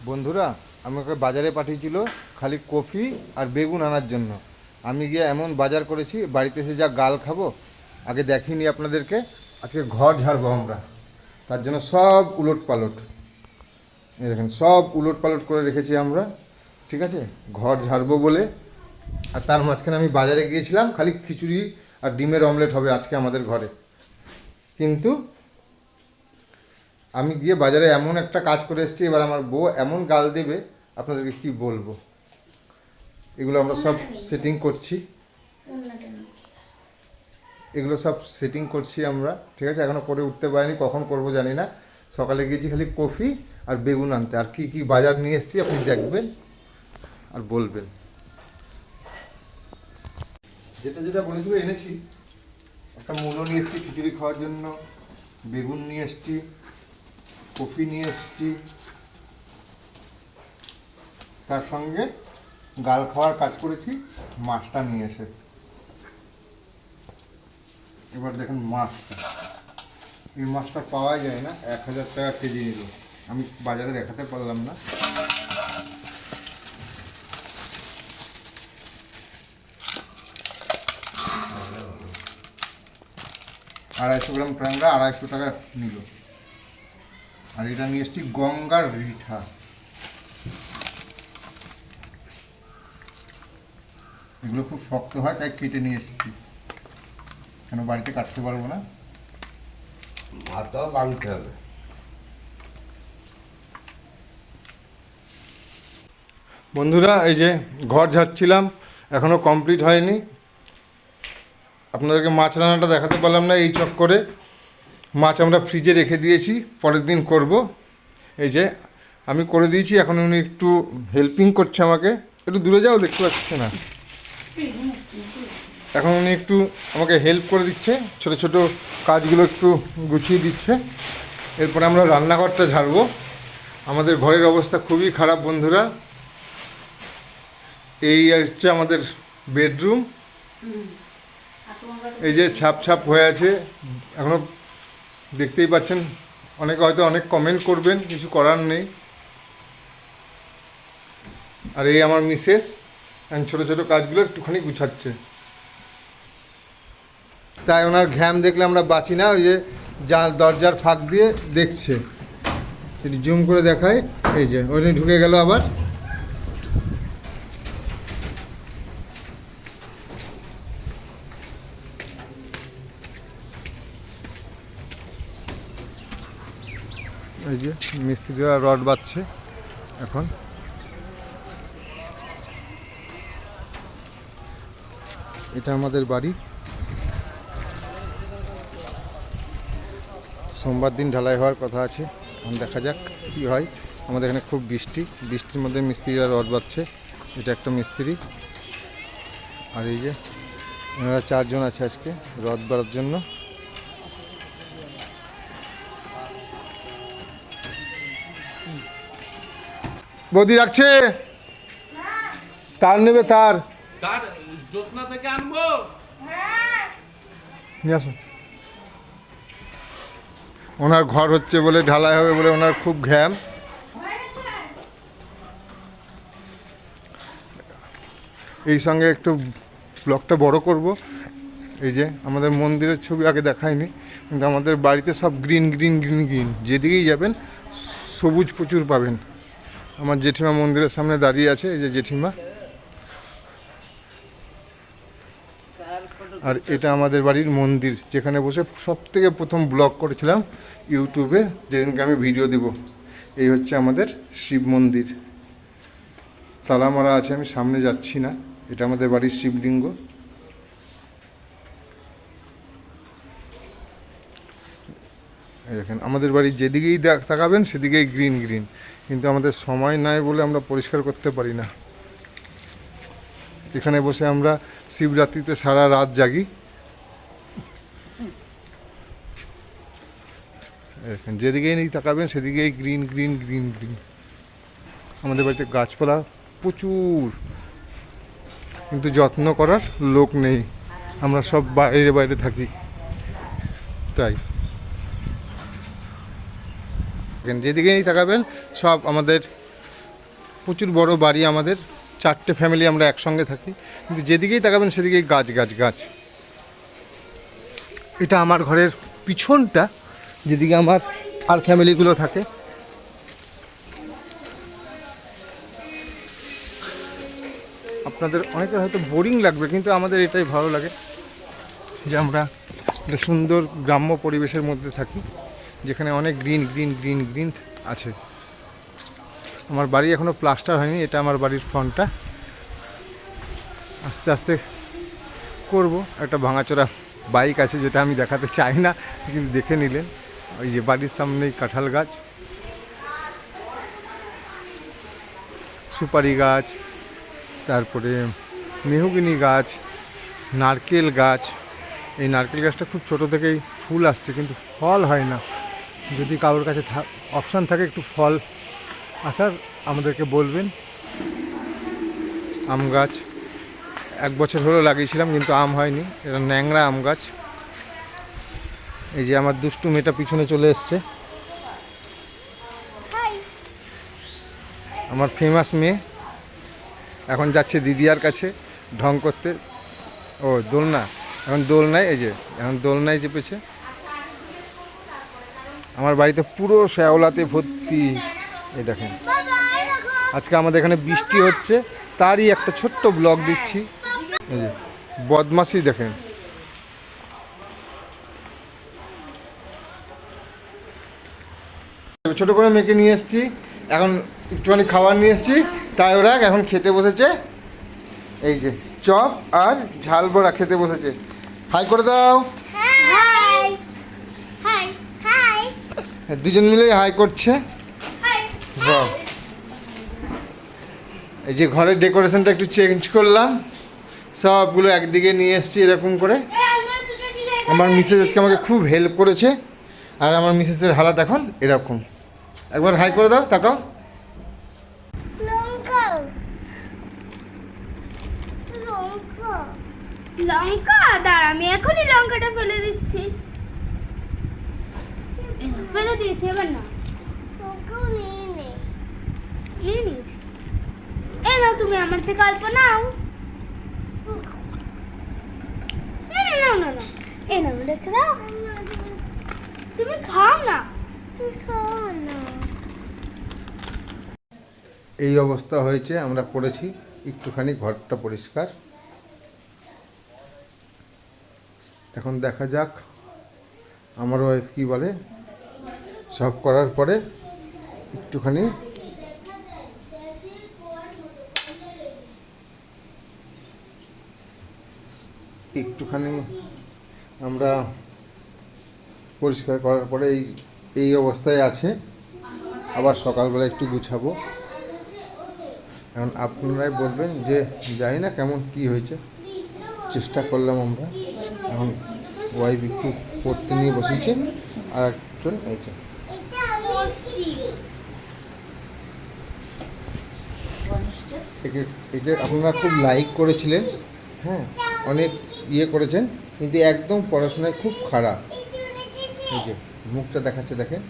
বন্ধুরা আমাকে বাজারে পাঠিয়েছিল খালি কফি আর বেগুন আনার জন্য। আমি গিয়ে এমন বাজার করেছি, বাড়িতে এসে যা গাল খাবো। আগে দেখিনি আপনাদেরকে। আজকে ঘর ঝাড়বো আমরা, তার জন্য সব উলট পালট, এই দেখেন সব উলট পালট করে রেখেছি আমরা, ঠিক আছে, ঘর ঝাড়বো বলে। আর তার মাঝখানে আমি বাজারে গিয়েছিলাম, খালি খিচুড়ি আর ডিমের অমলেট হবে আজকে আমাদের ঘরে। কিন্তু আমি গিয়ে বাজারে এমন একটা কাজ করে এসেছি, এবার আমার বউ এমন গাল দেবে আপনাদেরকে কি বলবো। এগুলো আমরা সব সেটিং করছি, এগুলো সব সেটিং করছি আমরা, ঠিক আছে। এখনও করে উঠতে পারিনি, কখন করব জানি না। সকালে গিয়েছি খালি কফি আর বেগুন আনতে, আর কি কি বাজার নিয়ে এসেছি আপনি দেখবেন আর বলবেন। যেটা যেটা বলেছিল এনেছি। একটা মূলো নিয়ে এসেছি খিচুড়ি খাওয়ার জন্য, বেগুন নিয়ে এসেছি, কফি নিয়ে এসেছি, তার সঙ্গে গাল খাওয়ার কাজ করেছি মাছটা নিয়ে এসে। এবার দেখেন মাছটা, এই মাছটা পাওয়া যায় না, 1000 টাকা কেজি নিল। আমি বাজারে দেখাতে পারলাম না। আড়াইশো গ্রাম ট্যাংরা 250 টাকা নিল। আর এটা নিয়ে এসছি গঙ্গার রিঠা। এগুলো খুব শক্ত হয়, তাই কেটে নিয়ে এসেছি, কেন বাড়িতে কাটতে পারবো না, ভাতও বাঁধতে হবে। বন্ধুরা এই যে ঘর ঝাড়ছিলাম, এখনও কমপ্লিট হয়নি। আপনাদেরকে মাছ রান্নাটা দেখাতে পারলাম না এই চক্করে। মাছ আমরা ফ্রিজে রেখে দিয়েছি, পরের দিন করব। এই যে আমি করে দিয়েছি, এখন উনি একটু হেল্পিং করছে আমাকে। একটু দূরে যাও, দেখতে পাচ্ছে না। এখন উনি একটু আমাকে হেল্প করে দিচ্ছে, ছোট ছোট কাজগুলো একটু গুছিয়ে দিচ্ছে। এরপরে আমরা রান্নাঘরটা ঝাড়বো। আমাদের ঘরের অবস্থা খুবই খারাপ বন্ধুরা। এই হচ্ছে আমাদের বেডরুম। এই যে ছাপ ছাপ হয়ে আছে, এখনও দেখতেই পাচ্ছেন। অনেকে হয়তো অনেক কমেন্ট করবেন, কিছু করার নেই। আর এই আমার মিসেস ছোট ছোট কাজগুলো একটুখানি গুছাচ্ছে। তাই ওনার ঘ্যাম দেখলে আমরা বাঁচি না। ওই যে যা দরজার ফাঁক দিয়ে দেখছে, এটি জুম করে দেখায়। এই যে ওই ঢুকে গেল আবার। এই যে মিস্ত্রিরা রড বাঁধছে এখন। এটা আমাদের বাড়ি। সোমবার দিন ঢালাই হওয়ার কথা আছে, এখন দেখা যাক কী হয়। আমাদের এখানে খুব বৃষ্টি, বৃষ্টির মধ্যে মিস্ত্রিরা রড বাঁধছে। এটা একটা মিস্ত্রি। আর এই যে এনারা 4 জন আছে আজকে রড বাঁধার জন্য। বৌদি রাখছে, তার নেবে, তার জোসনা থেকে আনবো, নিয়ে আসুন। ওনার ঘর হচ্ছে বলে, ঢালাই হবে বলে ওনার খুব ঘ্যাম। এই সঙ্গে একটু ব্লগটা বড় করব। এই যে আমাদের মন্দিরের ছবি আগে দেখায়নি, কিন্তু আমাদের বাড়িতে সব গ্রিন গ্রিন গ্রিন গ্রিন, যেদিকেই যাবেন সবুজ প্রচুর পাবেন। আমার জেঠিমা মন্দিরের সামনে দাঁড়িয়ে আছে, এই যে জেঠিমা। আর এটা আমাদের বাড়ির মন্দির, যেখানে বসে সবথেকে প্রথম ব্লগ করেছিলাম ইউটিউবে, যেদিনকে আমি ভিডিও দেব। এই হচ্ছে আমাদের শিব মন্দির, তালা মারা আছে, আমি সামনে যাচ্ছি না। এটা আমাদের বাড়ির শিবলিঙ্গ। এই দেখেন আমাদের বাড়ির যেদিকেই তাকাবেন সেদিকেই গ্রিন গ্রিন, কিন্তু আমাদের সময় নাই বলে আমরা পরিষ্কার করতে পারি না। এখানে বসে আমরা শিবরাত্রিতে সারা রাত জাগি। দেখেন যেদিকেই তাকাবেন সেদিকেই গ্রিন গ্রিন গ্রিন গ্রিন। আমাদের বাড়িতে গাছপালা প্রচুর, কিন্তু যত্ন করার লোক নেই, আমরা সব বাইরে বাইরে থাকি। তাই যেদিকেই তাকাবেন সব আমাদের প্রচুর বড় বাড়ি আমাদের, 4টে ফ্যামিলি আমরা একসঙ্গে থাকি, কিন্তু যেদিকেই তাকাবেন সেদিকেই গাছ গাছ গাছ। এটা আমার ঘরের পিছনটা, যেদিকে আমার আর ফ্যামিলিগুলো থাকে। আপনাদের অনেকের হয়তো বোরিং লাগবে, কিন্তু আমাদের এটাই ভালো লাগে যে আমরা একটা সুন্দর গ্রাম্য পরিবেশের মধ্যে থাকি, যেখানে অনেক গ্রিন গ্রিন গ্রিন গ্রিন আছে। আমার বাড়ি এখনও প্লাস্টার হয়নি, এটা আমার বাড়ির ফ্রন্টটা, আস্তে আস্তে করব। একটা ভাঙাচোরা বাইক আছে যেটা আমি দেখাতে চাই না, কিন্তু দেখে নিলেন। ওই যে বাড়ির সামনেই কাঁঠাল গাছ, সুপারি গাছ, তারপরে মেহগিনি গাছ, নারকেল গাছ। এই নারকেল গাছটা খুব ছোট থেকেই ফুল আসছে, কিন্তু ফল হয় না। যদি কারোর কাছে অপশান থাকে একটু ফল আসার, আমাদেরকে বলবেন। আম গাছ 1 বছর হলো লাগিয়েছিলাম, কিন্তু আম হয়নি, এটা ন্যাংরা আম গাছ। এই যে আমার দুষ্টু মেয়েটা পিছনে চলে এসছে, আমার ফেমাস মেয়ে। এখন যাচ্ছে দিদিয়ার কাছে ঢং করতে। ও দোলনা, এখন দোলনায়, এই যে এখন দোলনায় চেপেছে। আমার বাড়িতে পুরো শ্যাওলাতে ভর্তি। এই দেখেন, আজকে আমাদের এখানে বৃষ্টি হচ্ছে, তারই একটা ছোট্ট ব্লগ দিচ্ছি। এই যে বদমাশি দেখেন। ছোট করে মেয়েকে নিয়ে এসেছি, এখন একটুখানি খাবার নিয়ে এসেছি, তাই ওরা এখন খেতে বসেছে। এই যে চপ আর ঝাল বড়া খেতে বসেছে। হাই করে দাও। হাই হাই হাই দুজন মিলে হাই করছে। বাহ, এই যে ঘরের ডেকোরেশনটা একটু চেঞ্জ করলাম, সবগুলো একদিকে নিয়ে এসেছি এরকম করে। আমার মিসেস আজকে আমাকে খুব হেল্প করেছে, আর আমার মিসেসের হালাত এখন এরকম। একবার হাই করে দাও, তাকাও। লঙ্কা লঙ্কা লঙ্কা দাঁড়া, আমি এখনই লঙ্কাটা ফেলে দিচ্ছি। ফেলে দিয়েছি, এবার না লঙ্কাও নিয়ে নিয়েছি। এই নাও, তুমি আমার থেকে অল্প নাও। নাও না না, এই নাও, রেখে দাও। তুমি খাও না, এই অবস্থা হয়েছে, আমরা করেছি একটুখানি ঘরটা পরিষ্কার। এখন দেখা যাক আমার ওয়াইফ কী বলে। সব করার পরে একটুখানি আমরা পরিষ্কার করার পরে এই অবস্থায় আছে। আবার সকালবেলা একটু গুছাবো। এখন আপনারাই বলবেন যে জানি না কেমন কি হয়েছে, চেষ্টা করলাম আমরা। এখন ওয়াইফ একটু পড়তে নিয়ে বসেছে, আর একজন এই যে একে আপনারা খুব লাইক করেছিলেন, হ্যাঁ অনেক ইয়ে করেছেন, কিন্তু একদম পড়াশোনায় খুব খারাপ। এই যে মুখটা দেখাচ্ছে দেখেন,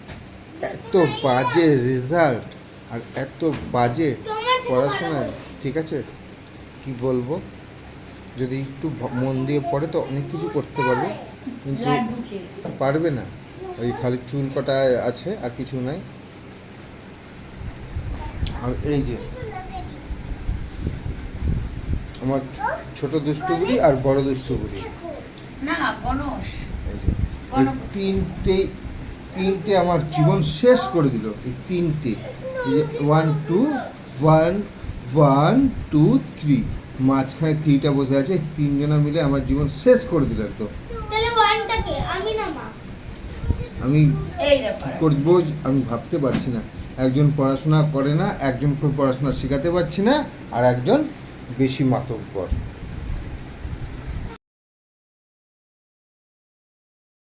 এত বাজে রেজাল্ট আর এত বাজে পড়াশোনায়। ঠিক আছে, কি বলবো, যদি একটু মন দিয়ে পড়ে তো অনেক কিছু করতে পারবে, কিন্তু পারবে না। ওই খালি চুল কটা আছে আর কিছু নাই। আর এই যে আমার ছোট দুষ্টুগুলি আর বড় দুষ্টুগুলি, এই তিনটে আমার জীবন শেষ করে দিল। এই তিনটে, এই যে 1 2 1 1 2 3, মাঝখানে 3টা বসে আছে, তিনজনা মিলে আমার জীবন শেষ করে দিল একদম। আমি করবো আমি ভাবতে পারছি না। একজন পড়াশোনা করে না, একজন খুব পড়াশোনা শেখাতে পারছি না, আর একজন বেশি মাতব্বর।